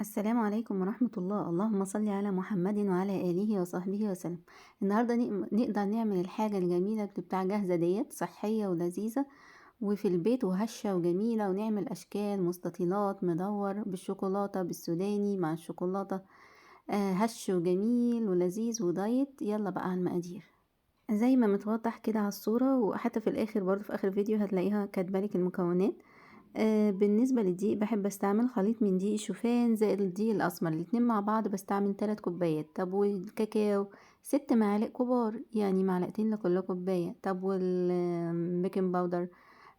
السلام عليكم ورحمة الله. اللهم صل على محمد وعلى آله وصحبه وسلم. النهاردة نقدر نعمل الحاجة الجميلة اللي بتبقى جاهزة ديت، صحية ولذيذة وفي البيت وهشة وجميلة، ونعمل أشكال مستطيلات مدور بالشوكولاتة بالسوداني مع الشوكولاتة. هش وجميل ولذيذ ودايت. يلا بقى على المقادير زي ما متوضح كده على الصورة، وحتى في الآخر برضو في آخر الفيديو هتلاقيها كاتبالك المكونات. بالنسبة للدقيق بحب استعمل خليط من دقيق الشوفان زائد الدقيق الأسمر، الاتنين مع بعض بستعمل 3 كوبايات. طب والكاكاو 6 معالق كبار، يعني معلقتين لكل كوباية. طب والبيكنج باودر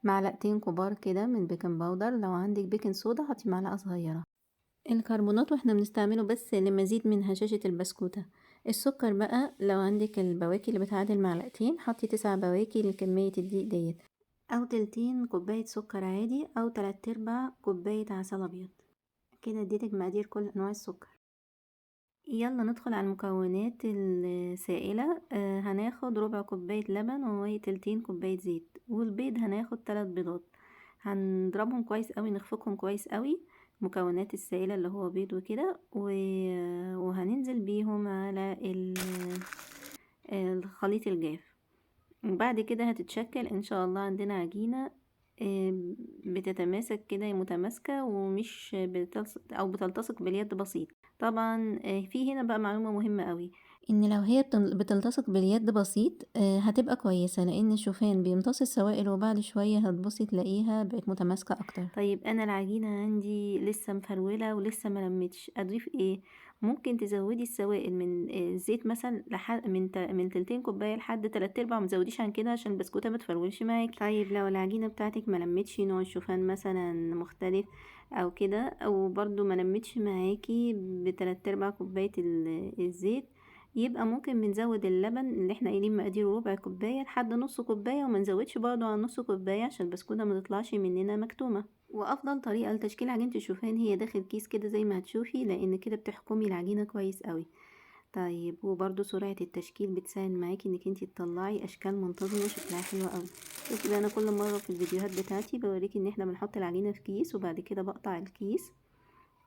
معلقتين كبار كده من بيكنج باودر. لو عندك بيكنج صودا حطي معلقة صغيرة. الكربونات واحنا بنستعمله بس لمزيد من هشاشة البسكوتة. السكر بقى لو عندك البواكي اللي بتعادل معلقتين حطي 9 بواكي لكمية الدقيق ديت، او تلتين كوباية سكر عادي، او 3/4 كوباية عسل ابيض. كده اديتك مقادير كل انواع السكر. يلا ندخل على المكونات السائلة. هناخد ربع كوباية لبن وتلتين كوباية زيت، والبيض هناخد 3 بيضات. هنضربهم كويس قوي، نخفقهم كويس قوي. مكونات السائلة اللي هو بيض وكده وهننزل بيهم على الخليط الجاف. وبعد كده هتتشكل ان شاء الله عندنا عجينة بتتماسك كده، متماسكة ومش او بتلتصق باليد بسيط. طبعا في هنا بقى معلومة مهمة قوي، ان لو هي بتلتصق باليد بسيط هتبقى كويسة، لان الشوفان بيمتص السوائل وبعد شوية هتبصي تلاقيها بقت متماسكة اكتر. طيب انا العجينة عندي لسه مفرولة ولسه ملمتش، اضيف ايه؟ ممكن تزودي السوائل من الزيت مثلا لحد من تلتين كوبايه لحد 3/4، متزوديش عن كده عشان البسكوته ما تفرولش معاكي. طيب لو العجينه بتاعتك ما لمتش، نوع الشوفان مثلا مختلف او كده، او برضو ما لمتش معاكي ب3/4 كوبايه الزيت، يبقى ممكن بنزود اللبن اللي احنا قايلين مقاديره ربع كوبايه لحد نص كوبايه، وما نزودش برضو عن نص كوبايه عشان البسكوته ما تطلعش مننا مكتومه. وافضل طريقه لتشكيل عجينه الشوفان هي داخل كيس كده زي ما هتشوفي، لان كده بتحكمي العجينه كويس قوي. طيب وبرده سرعه التشكيل بتساعد معاكي انك انتي تطلعي اشكال منتظمه شكلها حلو قوي. شوفي بقى، انا كل مره في الفيديوهات بتاعتي بوريكي ان احنا بنحط العجينه في كيس، وبعد كده بقطع الكيس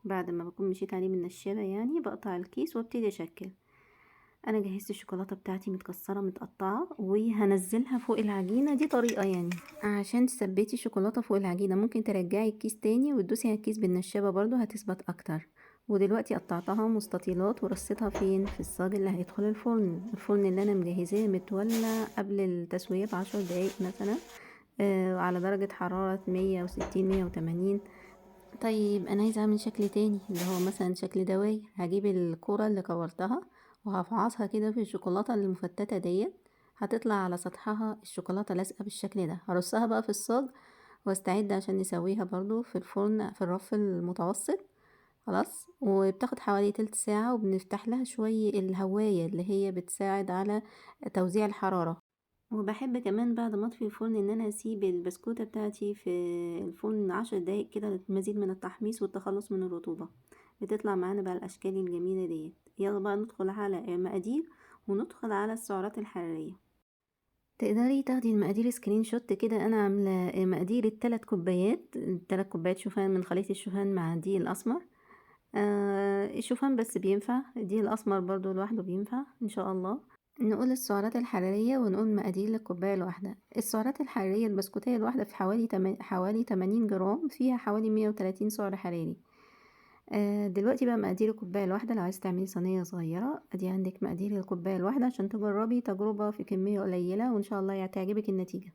بعد ما بكون مشيت عليه من النشابه، يعني بقطع الكيس وابتدي اشكل. انا جهزت الشوكولاته بتاعتي متكسره متقطعه، وهنزلها فوق العجينه. دي طريقه يعني عشان تثبتي الشوكولاته فوق العجينه، ممكن ترجعي الكيس تاني وتدوسي على الكيس بالنشابه برضو هتثبت اكتر. ودلوقتي قطعتها مستطيلات ورصيتها فين؟ في الصاج اللي هيدخل الفرن اللي انا مجهزاه متولع قبل التسويه ب10 دقايق مثلا، على درجه حراره 160 180. طيب انا عايزه اعمل شكل تاني اللي هو مثلا شكل دواير. هجيب الكرة اللي كورتها وهفعصها كده في الشوكولاته المفتته ديت، هتطلع على سطحها الشوكولاته لازقه بالشكل ده. هرصها بقى في الصاج واستعد عشان نسويها برضو في الفرن في الرف المتوسط. خلاص، وبتاخد حوالي تلت ساعة، وبنفتح لها شوية الهواية اللي هي بتساعد على توزيع الحرارة. وبحب كمان بعد ما اطفي الفرن ان انا اسيب البسكوتة بتاعتي في الفرن 10 دقايق كده للمزيد من التحميص والتخلص من الرطوبة. بتطلع معانا بقى الاشكال الجميلة ديت. يلا بقى ندخل على مقادير، وندخل على السعرات الحرارية. تقدري تاخدي المقادير سكرين شوت كده. انا عاملة مقادير ال3 كوبايات شوفان من خليط الشوفان مع الدقيق الاسمر. الشوفان بس بينفع، الدقيق الاسمر برضو لوحده بينفع ان شاء الله. نقول السعرات الحرارية ونقول مقادير للكوباية الواحدة. السعرات الحرارية البسكوتية الواحدة في حوالي 80 جرام، فيها حوالي 130 سعر حراري. دلوقتي بقى مقادير الكوباية الواحدة. لو عايز تعملي صينية صغيرة، ادي عندك مقادير الكوباية الواحدة عشان تجربي تجربة في كمية قليلة، وان شاء الله تعجبك النتيجة.